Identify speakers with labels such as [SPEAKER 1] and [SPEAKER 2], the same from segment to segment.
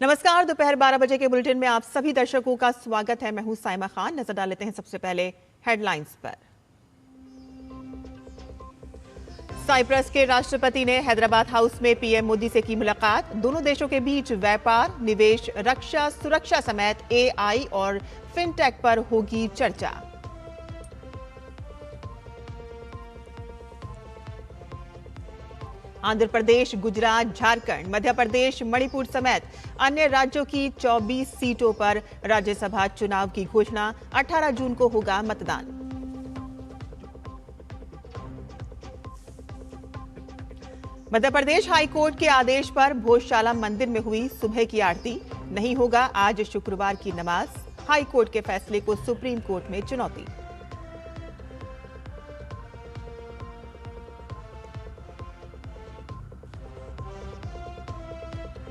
[SPEAKER 1] नमस्कार, दोपहर 12 बजे के बुलेटिन में आप सभी दर्शकों का स्वागत है। मैं हूं साइमा खान। नजर डाल लेते हैं सबसे पहले हेडलाइंस पर। साइप्रस के राष्ट्रपति ने हैदराबाद हाउस में पीएम मोदी से की मुलाकात। दोनों देशों के बीच व्यापार, निवेश, रक्षा, सुरक्षा समेत एआई और फिनटेक पर होगी चर्चा। आंध्र प्रदेश, गुजरात, झारखंड, मध्य प्रदेश, मणिपुर समेत अन्य राज्यों की 24 सीटों पर राज्यसभा चुनाव की घोषणा। 18 जून को होगा मतदान। मध्य प्रदेश हाईकोर्ट के आदेश पर भोजशाला मंदिर में हुई सुबह की आरती। नहीं होगा आज शुक्रवार की नमाज। हाईकोर्ट के फैसले को सुप्रीम कोर्ट में चुनौती।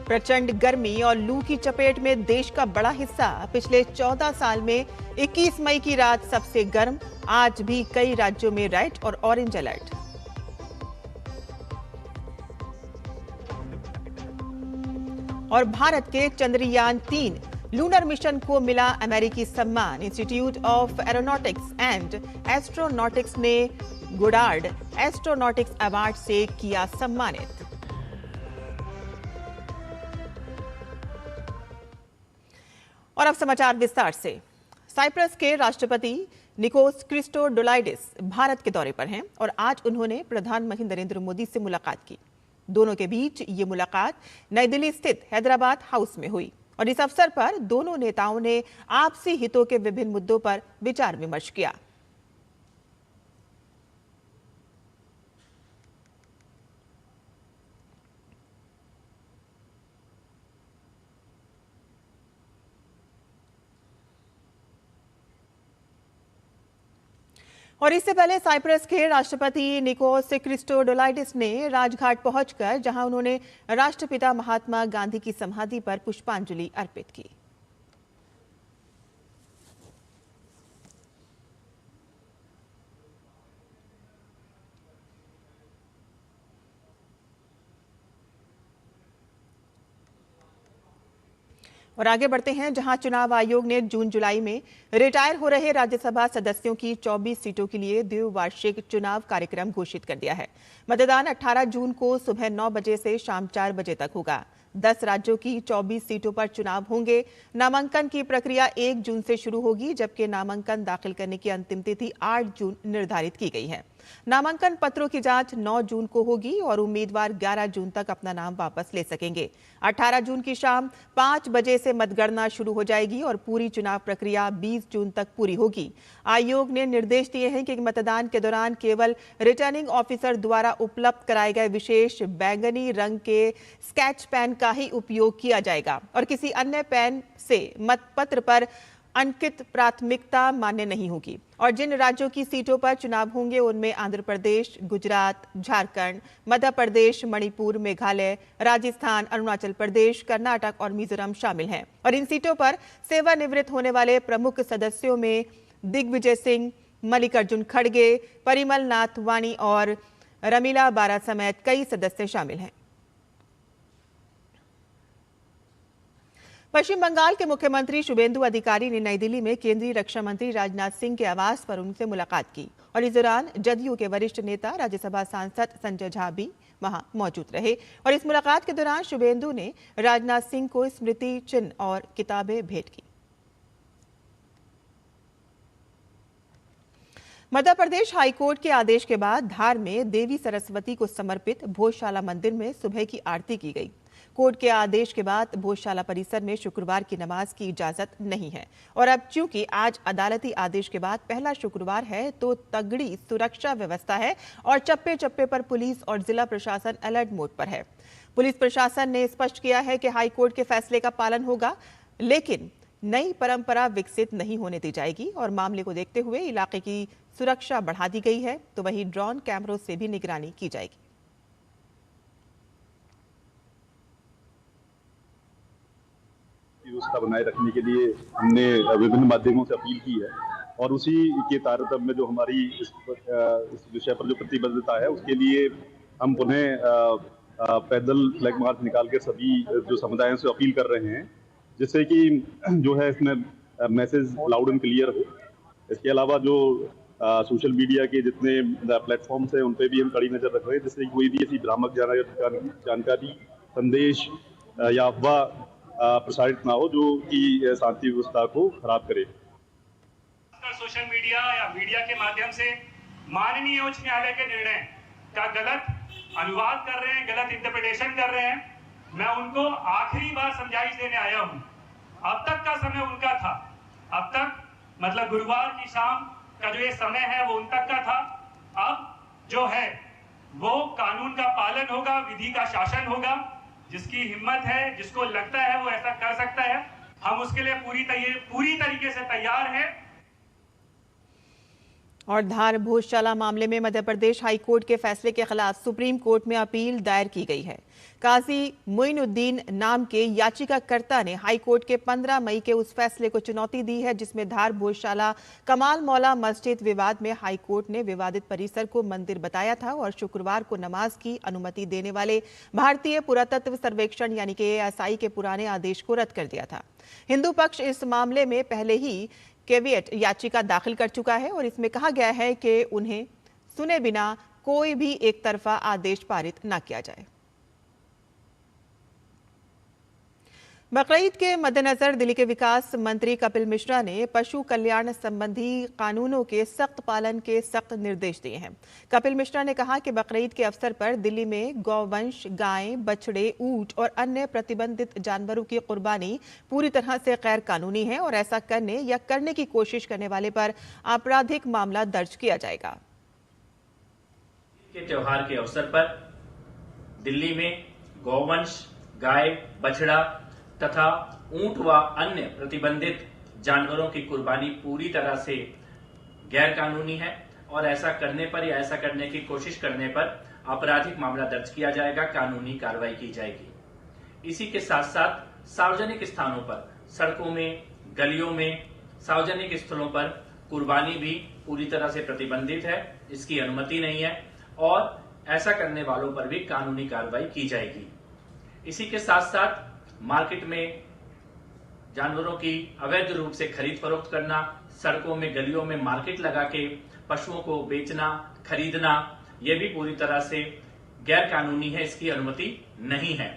[SPEAKER 1] प्रचंड गर्मी और लू की चपेट में देश का बड़ा हिस्सा। पिछले 14 साल में 21 मई की रात सबसे गर्म। आज भी कई राज्यों में रेड और ऑरेंज अलर्ट। और भारत के चंद्रयान 3 लूनर मिशन को मिला अमेरिकी सम्मान। Institute of aeronautics and astronautics ने गोडार्ड एस्ट्रोनॉटिक्स अवार्ड से किया सम्मानित। और अब समाचार विस्तार से। साइप्रस के राष्ट्रपति निकोस क्रिस्टोडोलाइडिस भारत के दौरे पर हैं और आज उन्होंने प्रधानमंत्री नरेंद्र मोदी से मुलाकात की। दोनों के बीच ये मुलाकात नई दिल्ली स्थित हैदराबाद हाउस में हुई और इस अवसर पर दोनों नेताओं ने आपसी हितों के विभिन्न मुद्दों पर विचार विमर्श किया। और इससे पहले साइप्रस के राष्ट्रपति निकोस क्रिस्टोडोलाइडिस ने राजघाट पहुंचकर जहां उन्होंने राष्ट्रपिता महात्मा गांधी की समाधि पर पुष्पांजलि अर्पित की। और आगे बढ़ते हैं, जहां चुनाव आयोग ने जून जुलाई में रिटायर हो रहे राज्यसभा सदस्यों की 24 सीटों के लिए द्विवार्षिक चुनाव कार्यक्रम घोषित कर दिया है। मतदान 18 जून को सुबह 9 बजे से शाम 4 बजे तक होगा। 10 राज्यों की 24 सीटों पर चुनाव होंगे। नामांकन की प्रक्रिया 1 जून से शुरू होगी, जबकि नामांकन दाखिल करने की अंतिम तिथि 8 जून निर्धारित की गई है। नामांकन पत्रों की जांच 9 जून को होगी और उम्मीदवार 11 जून तक अपना नाम वापस ले सकेंगे। 18 जून की शाम 5 बजे से मतगणना शुरू हो जाएगी और पूरी चुनाव प्रक्रिया 20 जून तक पूरी होगी। आयोग ने निर्देश दिए हैं कि मतदान के दौरान केवल रिटर्निंग ऑफिसर द्वारा उपलब्ध कराए गए विशेष बैंगनी रंग के स्केच पेन का ही उपयोग किया जाएगा और किसी अन्य पेन से मतपत्र पर अंकित प्राथमिकता मान्य नहीं होगी। और जिन राज्यों की सीटों पर चुनाव होंगे उनमें आंध्र प्रदेश, गुजरात, झारखंड, मध्य प्रदेश, मणिपुर, मेघालय, राजस्थान, अरुणाचल प्रदेश, कर्नाटक और मिजोरम शामिल हैं। और इन सीटों पर सेवानिवृत्त होने वाले प्रमुख सदस्यों में दिग्विजय सिंह, मल्लिकार्जुन खड़गे, परिमल नाथ वानी और रमीला बारा समेत कई सदस्य शामिल हैं। पश्चिम बंगाल के मुख्यमंत्री शुभेंदु अधिकारी ने नई दिल्ली में केंद्रीय रक्षा मंत्री राजनाथ सिंह के आवास पर उनसे मुलाकात की और इस दौरान जदयू के वरिष्ठ नेता राज्यसभा सांसद संजय झा भी वहां मौजूद रहे। और इस मुलाकात के दौरान शुभेंदु ने राजनाथ सिंह को स्मृति चिन्ह और किताबें भेंट की। मध्य प्रदेश हाईकोर्ट के आदेश के बाद धार में देवी सरस्वती को समर्पित भोजशाला मंदिर में सुबह की आरती की गई। कोर्ट के आदेश के बाद भोजशाला परिसर में शुक्रवार की नमाज की इजाजत नहीं है और अब चूंकि आज अदालती आदेश के बाद पहला शुक्रवार है तो तगड़ी सुरक्षा व्यवस्था है और चप्पे चप्पे पर पुलिस और जिला प्रशासन अलर्ट मोड पर है। पुलिस प्रशासन ने स्पष्ट किया है कि हाईकोर्ट के फैसले का पालन होगा, लेकिन नई परंपरा विकसित नहीं होने दी जाएगी और मामले को देखते हुए इलाके की सुरक्षा बढ़ा दी गई है, तो वहीं ड्रोन कैमरों से भी निगरानी की जाएगी।
[SPEAKER 2] व्यवस्था बनाए रखने के लिए हमने विभिन्न माध्यमों से अपील की है और उसी के तारतम्य में जो हमारी इस विषय पर जो प्रतिबद्धता है उसके लिए हम पुनः पैदल फ्लैग मार्च निकाल के सभी जो समुदायों से अपील कर रहे हैं, जिससे कि जो है इसमें मैसेज लाउड एंड क्लियर हो। इसके अलावा जो सोशल मीडिया के जितने प्लेटफॉर्म्स हैं उन पे भी हम कड़ी नजर रख रहे हैं, जिससे कोई भी ऐसी भ्रामक जानकारी, संदेश या अफवाह प्रसारित ना हो जो कि शांति व्यवस्था को खराब करे।
[SPEAKER 3] सोशल मीडिया या मीडिया के माध्यम से माननीय उच्च न्यायालय के निर्णय का गलत अनुवाद कर रहे हैं, गलत इंटरप्रिटेशन कर रहे हैं। मैं उनको आखिरी बार समझाइश देने आया हूं। अब तक का समय उनका था, अब तक मतलब गुरुवार की शाम का जो ये समय है वो उन तक का था। अब जो है वो कानून का पालन होगा, विधि का शासन होगा। जिसकी हिम्मत है, जिसको लगता है वो ऐसा कर सकता है। हम उसके लिए पूरी तरीके से तैयार हैं।
[SPEAKER 1] और धार भोजशाला मामले में मध्य प्रदेश हाई कोर्ट के फैसले के खिलाफ सुप्रीम कोर्ट में अपील दायर की गई है। काजी मोइनुद्दीन नाम के याचिकाकर्ता ने हाई कोर्ट के 15 मई के उस फैसले को चुनौती दी है जिसमें धार भोजशाला कमाल मौला मस्जिद विवाद में हाई कोर्ट ने विवादित परिसर को मंदिर बताया था और शुक्रवार को नमाज की अनुमति देने वाले भारतीय पुरातत्व सर्वेक्षण यानी कि ASI के पुराने आदेश को रद्द कर दिया था। हिंदू पक्ष इस मामले में पहले ही कैविएट याचिका दाखिल कर चुका है और इसमें कहा गया है कि उन्हें सुने बिना कोई भी एक तरफा आदेश पारित न किया जाए। बकरीद के मद्देनजर दिल्ली के विकास मंत्री कपिल मिश्रा ने पशु कल्याण संबंधी कानूनों के सख्त पालन के सख्त निर्देश दिए हैं। कपिल मिश्रा ने कहा कि बकरीद के अवसर पर दिल्ली में गौवंश, गायें, बछड़े, ऊंट और अन्य प्रतिबंधित जानवरों की कुर्बानी पूरी तरह से गैर कानूनी है और ऐसा करने या करने की कोशिश करने वाले पर आपराधिक मामला दर्ज किया जाएगा।
[SPEAKER 4] के त्योहार के अवसर पर दिल्ली में गौवंश, गाय, बछड़ा तथा ऊंट व अन्य प्रतिबंधित जानवरों की कुर्बानी पूरी तरह से गैर कानूनी है और ऐसा करने पर या ऐसा करने की कोशिश करने पर आपराधिक मामला दर्ज किया जाएगा, कानूनी कार्रवाई की जाएगी। इसी के साथ साथ सार्वजनिक स्थानों पर, सड़कों में, गलियों में, सार्वजनिक स्थलों पर कुर्बानी भी पूरी तरह से प्रतिबंधित है, इसकी अनुमति नहीं है और ऐसा करने वालों पर भी कानूनी कार्रवाई की जाएगी। इसी के साथ साथ मार्केट में जानवरों की अवैध रूप से खरीद फरोख्त करना, सड़कों में, गलियों में मार्केट लगा के पशुओं को बेचना, खरीदना, यह भी पूरी तरह से गैर कानूनी है, इसकी अनुमति नहीं है।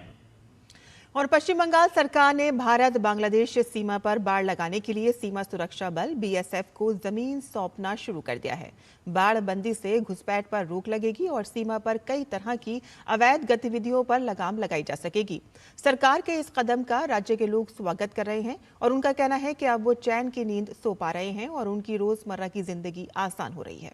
[SPEAKER 1] और पश्चिम बंगाल सरकार ने भारत बांग्लादेश सीमा पर बाड़ लगाने के लिए सीमा सुरक्षा बल BSF को जमीन सौंपना शुरू कर दिया है। बाड़ बंदी से घुसपैठ पर रोक लगेगी और सीमा पर कई तरह की अवैध गतिविधियों पर लगाम लगाई जा सकेगी। सरकार के इस कदम का राज्य के लोग स्वागत कर रहे हैं और उनका कहना है कि अब वो चैन की नींद सो पा रहे हैं और उनकी रोजमर्रा की जिंदगी आसान हो रही है।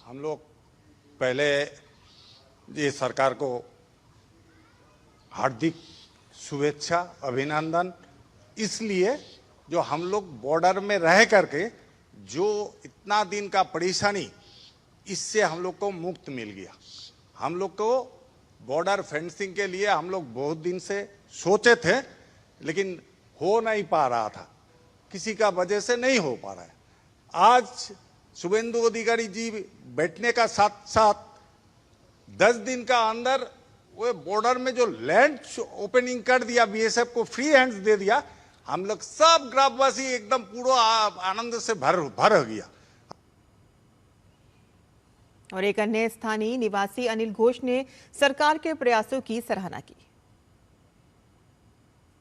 [SPEAKER 5] हम लोग पहले ये सरकार को हार्दिक शुभेच्छा, अभिनंदन, इसलिए जो हम लोग बॉर्डर में रह करके जो इतना दिन का परेशानी, इससे हम लोग को मुक्त मिल गया। हम लोग को बॉर्डर फेंसिंग के लिए हम लोग बहुत दिन से सोचे थे, लेकिन हो नहीं पा रहा था, किसी का वजह से नहीं हो पा रहा है। आज शुभेंदु अधिकारी जी बैठने का साथ साथ 10 दिन का अंदर वो बॉर्डर में जो लैंड ओपनिंग कर दिया, BSF को फ्री हैंड्स दे दिया, हम लोग सब ग्रामवासी एकदम पूरा आनंद से भर गया।
[SPEAKER 1] और एक अन्य स्थानीय निवासी अनिल घोष ने सरकार के प्रयासों की सराहना की।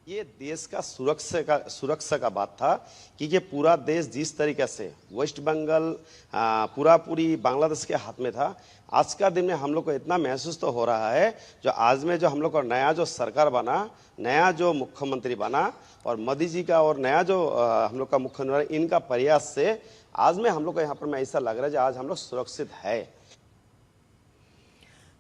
[SPEAKER 6] ये देश का सुरक्षा का बात था कि ये पूरा देश जिस तरीके से वेस्ट बंगाल पूरी बांग्लादेश के हाथ में था, आज का दिन में हम लोग को इतना महसूस तो हो रहा है, जो आज में जो हम लोग को नया जो सरकार बना, नया जो मुख्यमंत्री बना और मोदी जी का और नया जो हम लोग का मुख्यमंत्री, इनका प्रयास से आज में हम लोग को यहाँ पर में ऐसा लग रहा है कि आज हम लोग सुरक्षित है।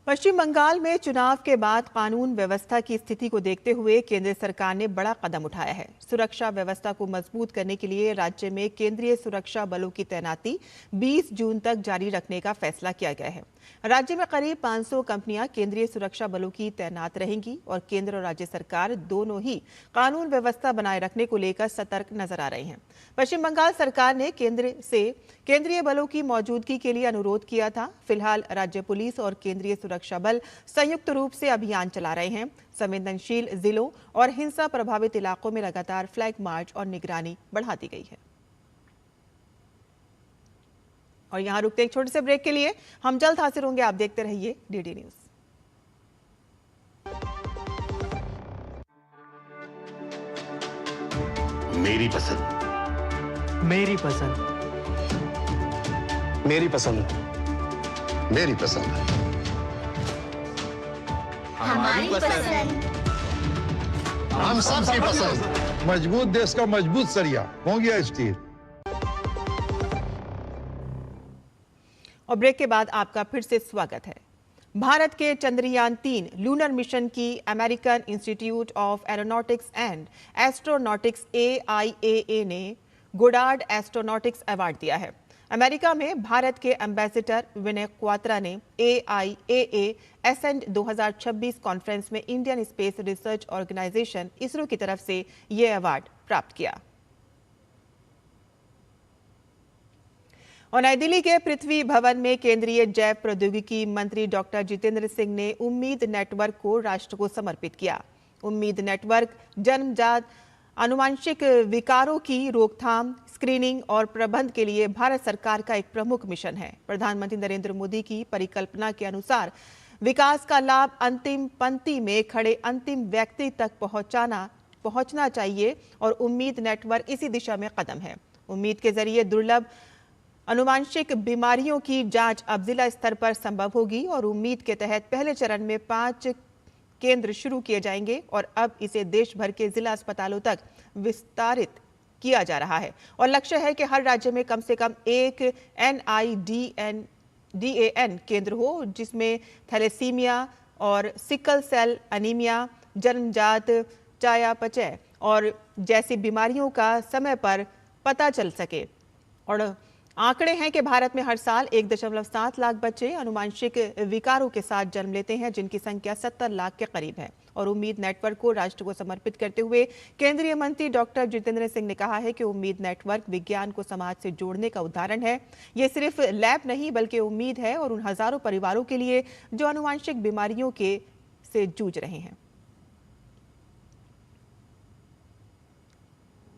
[SPEAKER 1] पश्चिम बंगाल में चुनाव के बाद कानून व्यवस्था की स्थिति को देखते हुए केंद्र सरकार ने बड़ा कदम उठाया है। सुरक्षा व्यवस्था को मजबूत करने के लिए राज्य में केंद्रीय सुरक्षा बलों की तैनाती 20 जून तक जारी रखने का फैसला किया गया है। राज्य में करीब 500 कंपनियां केंद्रीय सुरक्षा बलों की तैनात रहेंगी और केंद्र और राज्य सरकार दोनों ही कानून व्यवस्था बनाए रखने को लेकर सतर्क नजर आ रहे हैं। पश्चिम बंगाल सरकार ने केंद्र से केंद्रीय बलों की मौजूदगी के लिए अनुरोध किया था। फिलहाल राज्य पुलिस और केंद्रीय सुरक्षा बल संयुक्त रूप से अभियान चला रहे हैं। संवेदनशील जिलों और हिंसा प्रभावित इलाकों में लगातार फ्लैग मार्च और निगरानी बढ़ा दी गई है। और यहां रुकते एक छोटे से ब्रेक के लिए, हम जल्द हाजिर होंगे। आप देखते रहिए डीडी न्यूज।
[SPEAKER 7] मेरी पसंद,
[SPEAKER 8] मेरी पसंद,
[SPEAKER 7] मेरी पसंद, मेरी पसंद,
[SPEAKER 9] हमारी पसंद,
[SPEAKER 7] हम सबकी पसंद।
[SPEAKER 10] मजबूत देश का मजबूत सरिया हो गया स्टील।
[SPEAKER 1] और ब्रेक के बाद आपका फिर से स्वागत है। भारत के चंद्रयान-3 लूनर मिशन की American institute of aeronautics and astronautics AIAA ने गोडार्ड एस्ट्रोनॉटिक्स अवार्ड दिया है। अमेरिका में भारत के एम्बेसडर विनय क्वात्रा ने AIAA एसेंड 2026 कॉन्फ्रेंस में Indian space research organisation ISRO की तरफ से यह अवार्ड प्राप्त किया। और नई दिल्ली के पृथ्वी भवन में केंद्रीय जैव प्रौद्योगिकी मंत्री डॉक्टर जितेंद्र सिंह ने उम्मीद नेटवर्क को राष्ट्र को समर्पित किया। उम्मीद नेटवर्क जन्मजात आनुवंशिक विकारों की रोकथाम, स्क्रीनिंग और प्रबंधन के लिए भारत सरकार का एक प्रमुख मिशन है। प्रधानमंत्री नरेंद्र मोदी की परिकल्पना के अनुसार विकास का लाभ अंतिम पंक्ति में खड़े अंतिम व्यक्ति तक पहुंचना चाहिए और उम्मीद नेटवर्क इसी दिशा में कदम है। उम्मीद के जरिए दुर्लभ आनुवंशिक बीमारियों की जांच अब जिला स्तर पर संभव होगी और उम्मीद के तहत पहले चरण में 5 केंद्र शुरू किए जाएंगे और अब इसे देश भर के जिला अस्पतालों तक विस्तारित किया जा रहा है। और लक्ष्य है कि हर राज्य में कम से कम एक NIDAN केंद्र हो, जिसमें थैलेसीमिया और सिकल सेल एनीमिया, जन्मजात चयापचय और जैसी बीमारियों का समय पर पता चल सके। और आंकड़े हैं कि भारत में हर साल 1.7 लाख बच्चे आनुवंशिक विकारों के साथ जन्म लेते हैं, जिनकी संख्या 70 लाख के करीब है। और उम्मीद नेटवर्क को राष्ट्र को समर्पित करते हुए केंद्रीय मंत्री डॉक्टर जितेंद्र सिंह ने कहा है कि उम्मीद नेटवर्क विज्ञान को समाज से जोड़ने का उदाहरण है। ये सिर्फ लैब नहीं बल्कि उम्मीद है और उन हजारों परिवारों के लिए जो आनुवंशिक बीमारियों से जूझ रहे हैं।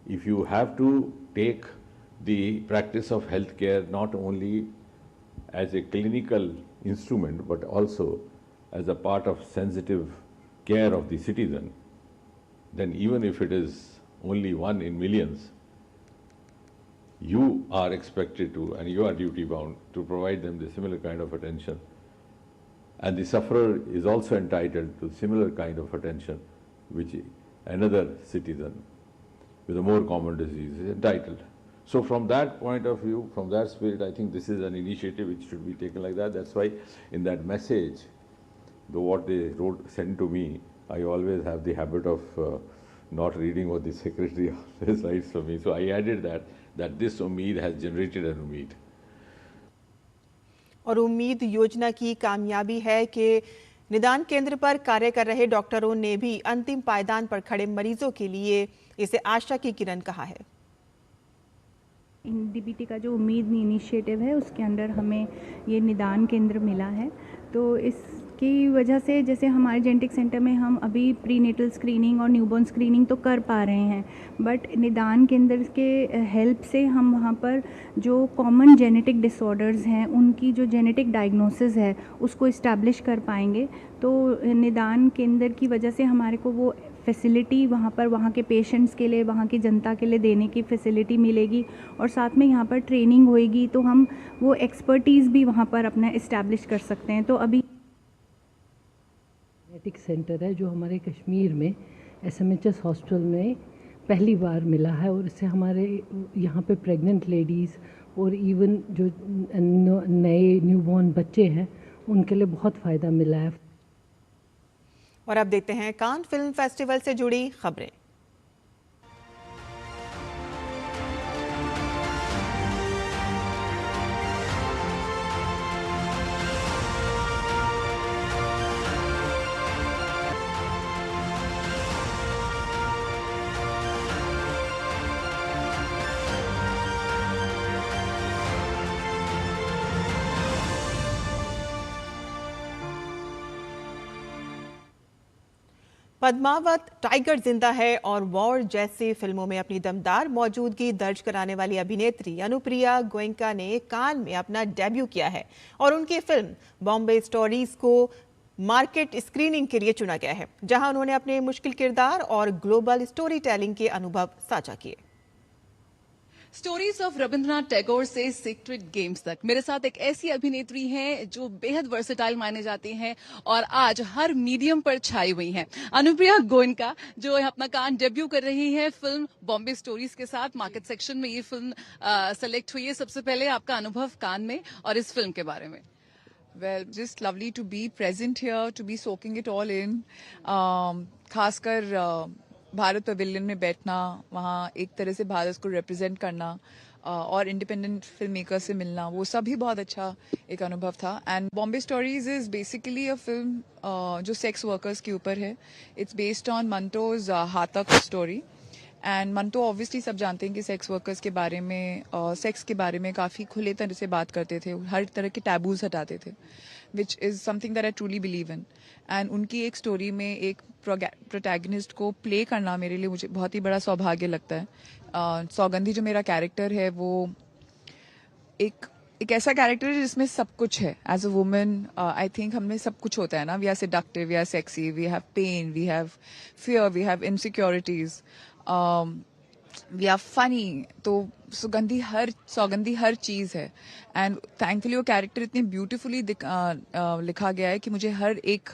[SPEAKER 11] If you have to take the practice of healthcare not only as a clinical instrument but also as a part of sensitive care of the citizen, then even if it is only 1 in millions, you are expected to and you are duty bound to provide them the similar kind of attention, and the sufferer is also entitled to similar kind of attention which another citizen with a more common disease is entitled. So from that point of view, from that spirit, I think this is an initiative which should be taken like that. That's why in that message, what they sent to me, I always have the habit of not reading what the secretary always writes for me. So I added that this Umeed has generated an Umeed.
[SPEAKER 1] और उम्मीद योजना की कामयाबी है कि निदान केंद्र पर कार्य कर रहे डॉक्टरों ने भी अंतिम पायदान पर खड़े मरीजों के लिए इसे आशा की किरण कहा है।
[SPEAKER 12] DBT का जो उम्मीद इनिशिएटिव है उसके अंडर हमें ये निदान केंद्र मिला है, तो इसकी वजह से जैसे हमारे जेनेटिक सेंटर में हम अभी प्रीनेटल स्क्रीनिंग और न्यूबॉर्न स्क्रीनिंग तो कर पा रहे हैं, बट निदान केंद्र के हेल्प से हम वहाँ पर जो कॉमन जेनेटिक डिसऑर्डर्स हैं उनकी जो जेनेटिक डायग्नोसिस है उसको इस्टेब्लिश कर पाएंगे। तो निदान केंद्र की वजह से हमारे को वो फैसिलिटी वहाँ पर वहाँ के पेशेंट्स के लिए, वहाँ की जनता के लिए देने की फैसिलिटी मिलेगी और साथ में यहाँ पर ट्रेनिंग होएगी, तो हम वो एक्सपर्टीज़ भी वहाँ पर अपना इस्टेब्लिश कर सकते हैं। तो अभी
[SPEAKER 13] जेनेटिक सेंटर है जो हमारे कश्मीर में SMHS हॉस्पिटल में पहली बार मिला है और इससे हमारे यहाँ पे प्रेग्नेंट लेडीज़ और इवन जो नए न्यूबॉर्न बच्चे हैं उनके लिए बहुत फ़ायदा मिला है।
[SPEAKER 1] और अब देखते हैं कान फिल्म फेस्टिवल से जुड़ी खबरें। पद्मावत, टाइगर जिंदा है और वॉर जैसी फिल्मों में अपनी दमदार मौजूदगी दर्ज कराने वाली अभिनेत्री अनुप्रिया गोयनका ने कान में अपना डेब्यू किया है और उनकी फिल्म बॉम्बे स्टोरीज को मार्केट स्क्रीनिंग के लिए चुना गया है, जहां उन्होंने अपने मुश्किल किरदार और ग्लोबल स्टोरी टेलिंग के अनुभव साझा किए।
[SPEAKER 14] स्टोरीज ऑफ रविंद्रनाथ टैगोर से सीक्रेट गेम्स तक मेरे साथ एक ऐसी अभिनेत्री हैं जो बेहद वर्सेटाइल माने जाती हैं और आज हर मीडियम पर छाई हुई हैं। अनुप्रिया गोयनका जो अपना कान डेब्यू कर रही है फिल्म बॉम्बे स्टोरीज के साथ। मार्केट सेक्शन में ये फिल्म सेलेक्ट हुई है। सबसे पहले आपका अनुभव कान में और इस फिल्म के बारे में।
[SPEAKER 15] Well, just lovely to be present here, to be soaking it all in. खासकर भारत पवेलियन में बैठना, वहाँ एक तरह से भारत को रिप्रेजेंट करना और इंडिपेंडेंट फिल्म मेकर से मिलना, वो सब भी बहुत अच्छा एक अनुभव था। And Bombay Stories is basically a film जो सेक्स वर्कर्स के ऊपर है। It's based on Manto's Hatak story. And Manto obviously सब जानते हैं कि सेक्स वर्कर्स के बारे में, सेक्स के बारे में काफ़ी खुले तरह से बात करते थे, हर तरह के टैबूज हटाते थे, which is something that I truly believe in. And उनकी एक स्टोरी में एक प्रोटैगनिस्ट को प्ले करना मेरे लिए मुझे बहुत ही बड़ा सौभाग्य लगता है। सौगंधी जो मेरा कैरेक्टर है वो एक ऐसा कैरेक्टर है जिसमें सब कुछ है। As a women I think हमें सब कुछ होता है ना। We are seductive, we are sexy, we have pain, we have fear, we have insecurities, we are funny. तो सौगंधी हर चीज़ है। एंड थैंकफुली वो कैरेक्टर इतनी ब्यूटीफुली लिखा गया है कि मुझे हर एक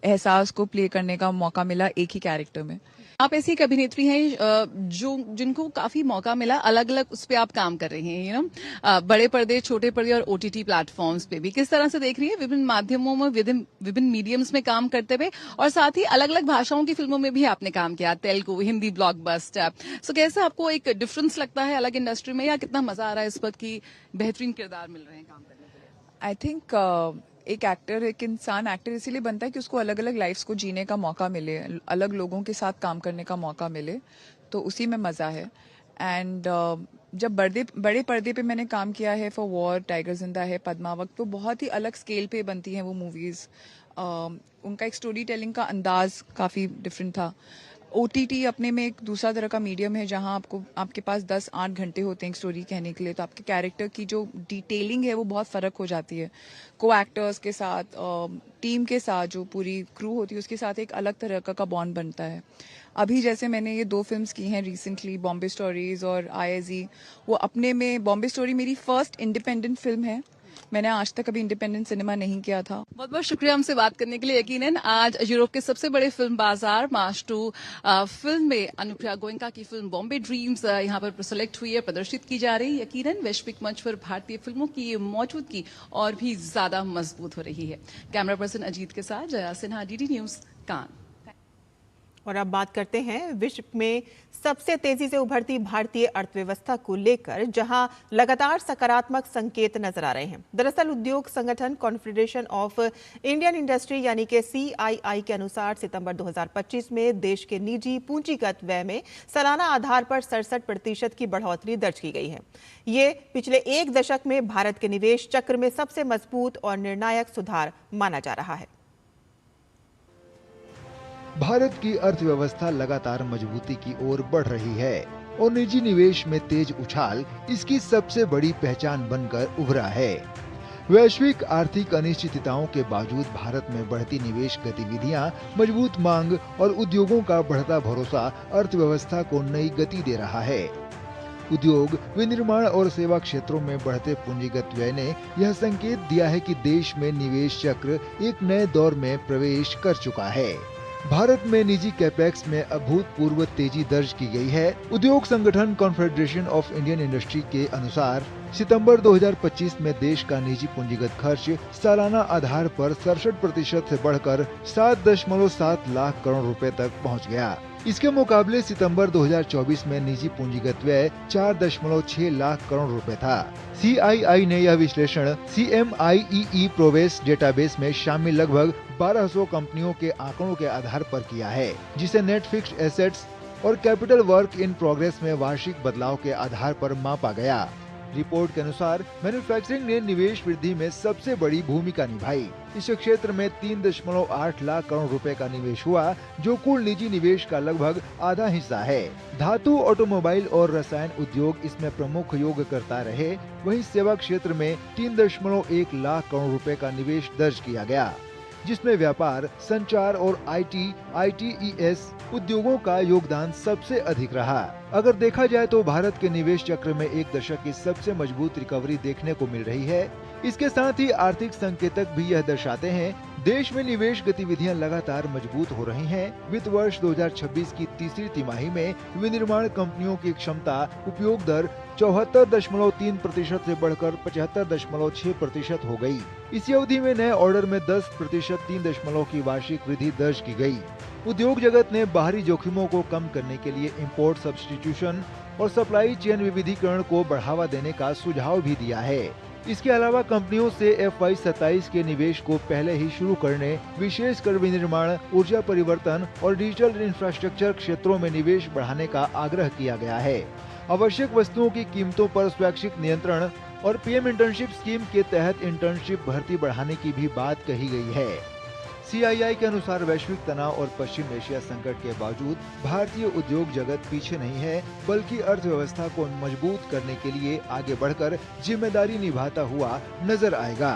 [SPEAKER 15] एहसास को प्ले करने का मौका मिला एक ही कैरेक्टर में।
[SPEAKER 14] आप ऐसी एक अभिनेत्री हैं जिनको काफी मौका मिला, अलग अलग उस पे आप काम कर रही हैं, यू नो, बड़े पर्दे, छोटे पर्दे और OTT प्लेटफॉर्म्स पे भी। किस तरह से देख रही है विभिन्न माध्यमों में, विभिन्न मीडियम्स में काम करते हुए, और साथ ही अलग अलग भाषाओं की फिल्मों में भी आपने काम किया, तेलुगु, हिंदी, ब्लॉकबस्टर। सो कैसे आपको एक डिफरेंस लगता है अलग इंडस्ट्री में, या कितना मजा आ रहा है इस वक्त की बेहतरीन किरदार मिल रहे हैं काम करने के लिए?
[SPEAKER 15] आई थिंक एक एक्टर, एक इंसान एक्टर इसीलिए बनता है कि उसको अलग अलग लाइफ्स को जीने का मौका मिले, अलग लोगों के साथ काम करने का मौका मिले, तो उसी में मज़ा है। एंड जब बड़े पर्दे पे मैंने काम किया है फॉर वॉर, टाइगर जिंदा है, पद्मावत, तो बहुत ही अलग स्केल पे बनती हैं वो मूवीज़। उनका एक स्टोरी टेलिंग का अंदाज काफ़ी डिफरेंट था। OTT अपने में एक दूसरा तरह का मीडियम है जहां आपके पास 10-8 घंटे होते हैं एक स्टोरी कहने के लिए, तो आपके कैरेक्टर की जो डिटेलिंग है वो बहुत फ़र्क हो जाती है। को एक्टर्स के साथ, टीम के साथ, जो पूरी क्रू होती है उसके साथ एक अलग तरह का बॉन्ड बनता है। अभी जैसे मैंने ये 2 फिल्म्स की हैं रिसेंटली, बॉम्बे स्टोरीज और ISE, वो अपने में, बॉम्बे स्टोरी मेरी फर्स्ट इंडिपेंडेंट फिल्म है। मैंने आज तक कभी इंडिपेंडेंट सिनेमा नहीं किया था।
[SPEAKER 14] बहुत बहुत शुक्रिया हमसे बात करने के लिए। यकीनन आज यूरोप के सबसे बड़े फिल्म बाजार मार्च 2 फिल्म में अनुप्रिया गोयनका की फिल्म बॉम्बे ड्रीम्स यहाँ पर सेलेक्ट हुई है, प्रदर्शित की जा रही है। यकीनन वैश्विक मंच पर भारतीय फिल्मों की मौजूदगी और भी ज्यादा मजबूत हो रही है। कैमरा पर्सन अजीत के साथ जया सिन्हा, DD न्यूज, कान।
[SPEAKER 1] और अब बात करते हैं विश्व में सबसे तेजी से उभरती भारतीय अर्थव्यवस्था को लेकर, जहां लगातार सकारात्मक संकेत नजर आ रहे हैं। दरअसल उद्योग संगठन कॉन्फेडरेशन ऑफ इंडियन इंडस्ट्री यानी कि CII के अनुसार सितंबर 2025 में देश के निजी पूंजीगत व्यय में सालाना आधार पर 67% की बढ़ोतरी दर्ज की गई है। ये पिछले 1 दशक में भारत के निवेश चक्र में सबसे मजबूत और निर्णायक सुधार माना जा रहा है।
[SPEAKER 16] भारत की अर्थव्यवस्था लगातार मजबूती की ओर बढ़ रही है और निजी निवेश में तेज उछाल इसकी सबसे बड़ी पहचान बनकर उभरा है। वैश्विक आर्थिक अनिश्चितताओं के बावजूद भारत में बढ़ती निवेश गतिविधियां, मजबूत मांग और उद्योगों का बढ़ता भरोसा अर्थव्यवस्था को नई गति दे रहा है। उद्योग, विनिर्माण और सेवा क्षेत्रों में बढ़ते पूंजीगत व्यय ने यह संकेत दिया है कि देश में निवेश चक्र एक नए दौर में प्रवेश कर चुका है। भारत में निजी कैपेक्स में अभूतपूर्व तेजी दर्ज की गई है। उद्योग संगठन कॉन्फेडरेशन ऑफ इंडियन इंडस्ट्री के अनुसार सितंबर 2025 में देश का निजी पूंजीगत खर्च सालाना आधार पर 67% से बढ़कर 7.7 लाख करोड़ रुपए तक पहुंच गया। इसके मुकाबले सितंबर 2024 में निजी पूंजीगत व्यय 4.6 लाख करोड़ रुपए था। CII ने यह विश्लेषण CMIEE प्रोवेस डेटाबेस में शामिल लगभग 1200 कंपनियों के आंकड़ों के आधार पर किया है, जिसे नेट फिक्स्ड एसेट्स और कैपिटल वर्क इन प्रोग्रेस में वार्षिक बदलाव के आधार पर मापा गया। रिपोर्ट के अनुसार मैन्युफैक्चरिंग ने निवेश वृद्धि में सबसे बड़ी भूमिका निभाई। इस क्षेत्र में 3.8 लाख करोड़ रुपए का निवेश हुआ, जो कुल निजी निवेश का लगभग आधा हिस्सा है। धातु, ऑटोमोबाइल और रसायन उद्योग इसमें प्रमुख योगकर्ता रहे। वहीं सेवा क्षेत्र में 3.1 लाख करोड़ रुपए का निवेश दर्ज किया गया, जिसमें व्यापार, संचार और ITES उद्योगों का योगदान सबसे अधिक रहा। अगर देखा जाए तो भारत के निवेश चक्र में एक दशक की सबसे मजबूत रिकवरी देखने को मिल रही है। इसके साथ ही आर्थिक संकेतक भी यह दर्शाते हैं, देश में निवेश गतिविधियां लगातार मजबूत हो रही हैं। वित्त वर्ष 2026 की तीसरी तिमाही में विनिर्माण कंपनियों की क्षमता उपयोग दर 74.3% से बढ़कर 75.6% हो गई। इसी अवधि में नए ऑर्डर में 10% 3 की वार्षिक वृद्धि दर्ज की गई। उद्योग जगत ने बाहरी जोखिमों को कम करने के लिए इंपोर्ट सब्स्टिट्यूशन और सप्लाई चेन विविधीकरण को बढ़ावा देने का सुझाव भी दिया है। इसके अलावा कंपनियों से FY 27 के निवेश को पहले ही शुरू करने, विशेषकर विनिर्माण, ऊर्जा परिवर्तन और डिजिटल इंफ्रास्ट्रक्चर क्षेत्रों में निवेश बढ़ाने का आग्रह किया गया है। आवश्यक वस्तुओं की कीमतों पर स्वैच्छिक नियंत्रण और PM इंटर्नशिप स्कीम के तहत इंटर्नशिप भर्ती बढ़ाने की भी बात कही गई है। CII के अनुसार वैश्विक तनाव और पश्चिम एशिया संकट के बावजूद भारतीय उद्योग जगत पीछे नहीं है, बल्कि अर्थव्यवस्था को मजबूत करने के लिए आगे बढ़कर जिम्मेदारी निभाता हुआ नजर आएगा।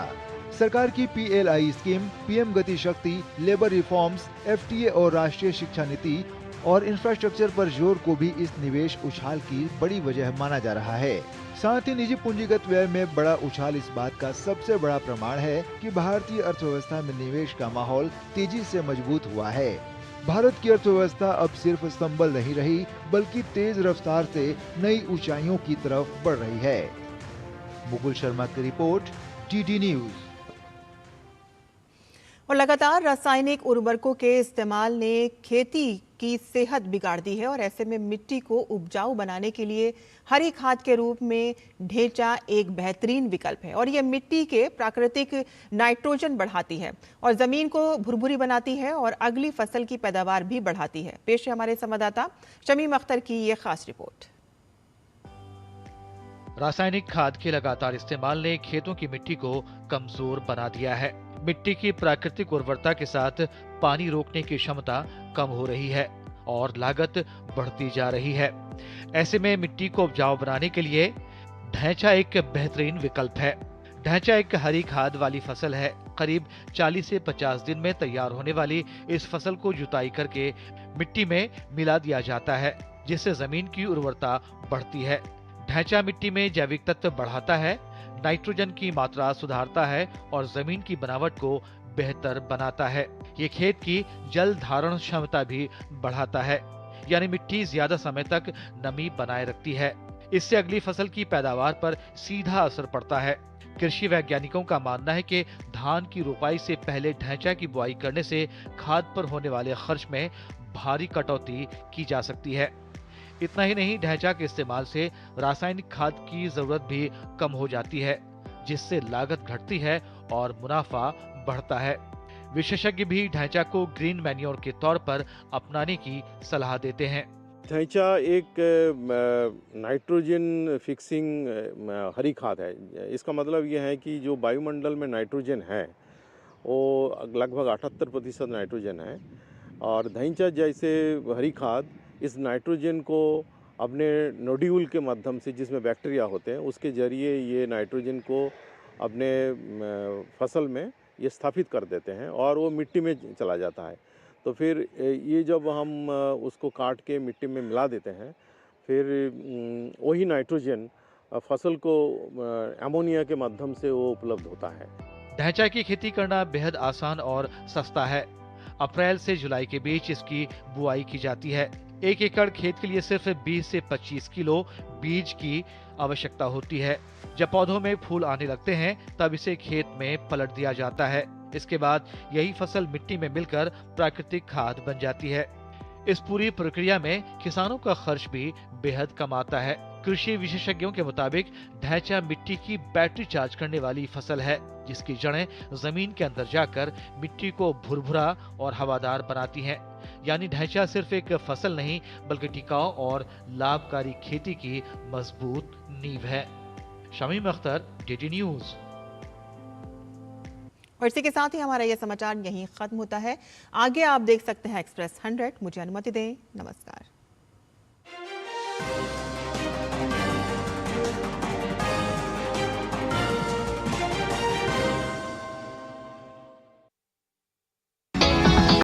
[SPEAKER 16] सरकार की PLI स्कीम, PM गति शक्ति, लेबर रिफॉर्म्स, FTA और राष्ट्रीय शिक्षा नीति और इंफ्रास्ट्रक्चर पर जोर को भी इस निवेश उछाल की बड़ी वजह माना जा रहा है। साथ ही निजी पूंजीगत व्यय में बड़ा उछाल इस बात का सबसे बड़ा प्रमाण है कि भारतीय अर्थव्यवस्था में निवेश का माहौल तेजी से मजबूत हुआ है। भारत की अर्थव्यवस्था अब सिर्फ संबल नहीं रही, बल्कि तेज रफ्तार से नई ऊंचाइयों की तरफ बढ़ रही है। मुकुल शर्मा की रिपोर्ट, TT न्यूज।
[SPEAKER 1] और लगातार रासायनिक उर्वरकों के इस्तेमाल ने खेती की सेहत बिगाड़ दी है और ऐसे में मिट्टी को उपजाऊ बनाने के लिए हरी खाद के रूप में ढेंचा एक बेहतरीन विकल्प है और यह मिट्टी के प्राकृतिक नाइट्रोजन बढ़ाती है और जमीन को भुरभुरी बनाती है और अगली फसल की पैदावार भी बढ़ाती है। पेश है हमारे संवाददाता शमीम अख्तर की ये खास रिपोर्ट।
[SPEAKER 17] रासायनिक खाद के लगातार इस्तेमाल ने खेतों की मिट्टी को कमजोर बना दिया है। मिट्टी की प्राकृतिक उर्वरता के साथ पानी रोकने की क्षमता कम हो रही है और लागत बढ़ती जा रही है। ऐसे में मिट्टी को उपजाऊ बनाने के लिए ढैंचा एक बेहतरीन विकल्प है। ढैंचा एक हरी खाद वाली फसल है। करीब 40 से 50 दिन में तैयार होने वाली इस फसल को जुताई करके मिट्टी में मिला दिया जाता है, जिससे जमीन की उर्वरता बढ़ती है। ढैंचा मिट्टी में जैविक तत्व बढ़ाता है, नाइट्रोजन की मात्रा सुधारता है और जमीन की बनावट को बेहतर बनाता है। ये खेत की जल धारण क्षमता भी बढ़ाता है, यानी मिट्टी ज्यादा समय तक नमी बनाए रखती है। इससे अगली फसल की पैदावार पर सीधा असर पड़ता है। कृषि वैज्ञानिकों का मानना है कि धान की रोपाई से पहले ढैंचा की बुआई करने से खाद पर होने वाले खर्च में भारी कटौती की जा सकती है। इतना ही नहीं, ढैंचा के इस्तेमाल से रासायनिक खाद की जरूरत भी कम हो जाती है, जिससे लागत घटती है और मुनाफा बढ़ता है। विशेषज्ञ भी ढैंचा को ग्रीन मैन्योर के तौर पर अपनाने की सलाह देते हैं।
[SPEAKER 18] ढैंचा एक नाइट्रोजन फिक्सिंग हरी खाद है। इसका मतलब यह है कि जो वायुमंडल में नाइट्रोजन है वो लगभग 78% नाइट्रोजन है और ढैंचा जैसे हरी खाद इस नाइट्रोजन को अपने नोड्यूल के माध्यम से, जिसमें बैक्टीरिया होते हैं, उसके जरिए ये नाइट्रोजन को अपने फसल में ये स्थापित कर देते हैं और वो मिट्टी में चला जाता है। तो फिर ये जब हम उसको काट के मिट्टी में मिला देते हैं, फिर वही नाइट्रोजन फसल को अमोनिया के माध्यम से वो उपलब्ध होता है।
[SPEAKER 17] ढैंचा की खेती करना बेहद आसान और सस्ता है। अप्रैल से जुलाई के बीच इसकी बुआई की जाती है। 1 एकड़ खेत के लिए सिर्फ 20 से 25 किलो बीज की आवश्यकता होती है। जब पौधों में फूल आने लगते हैं तब इसे खेत में पलट दिया जाता है। इसके बाद यही फसल मिट्टी में मिलकर प्राकृतिक खाद बन जाती है। इस पूरी प्रक्रिया में किसानों का खर्च भी बेहद कम आता है। कृषि विशेषज्ञों के मुताबिक ढैंचा मिट्टी की बैटरी चार्ज करने वाली फसल है, जिसकी जड़ें जमीन के अंदर जाकर मिट्टी को भुरभुरा और हवादार बनाती हैं। यानी ढैंचा सिर्फ एक फसल नहीं बल्कि टिकाऊ और लाभकारी खेती की मजबूत नींव है। Shamim Akhtar, DD news.
[SPEAKER 1] और इसी के साथ ही हमारा यह समाचार यहीं खत्म होता है। आगे आप देख सकते हैं एक्सप्रेस 100। मुझे अनुमति दें। नमस्कार।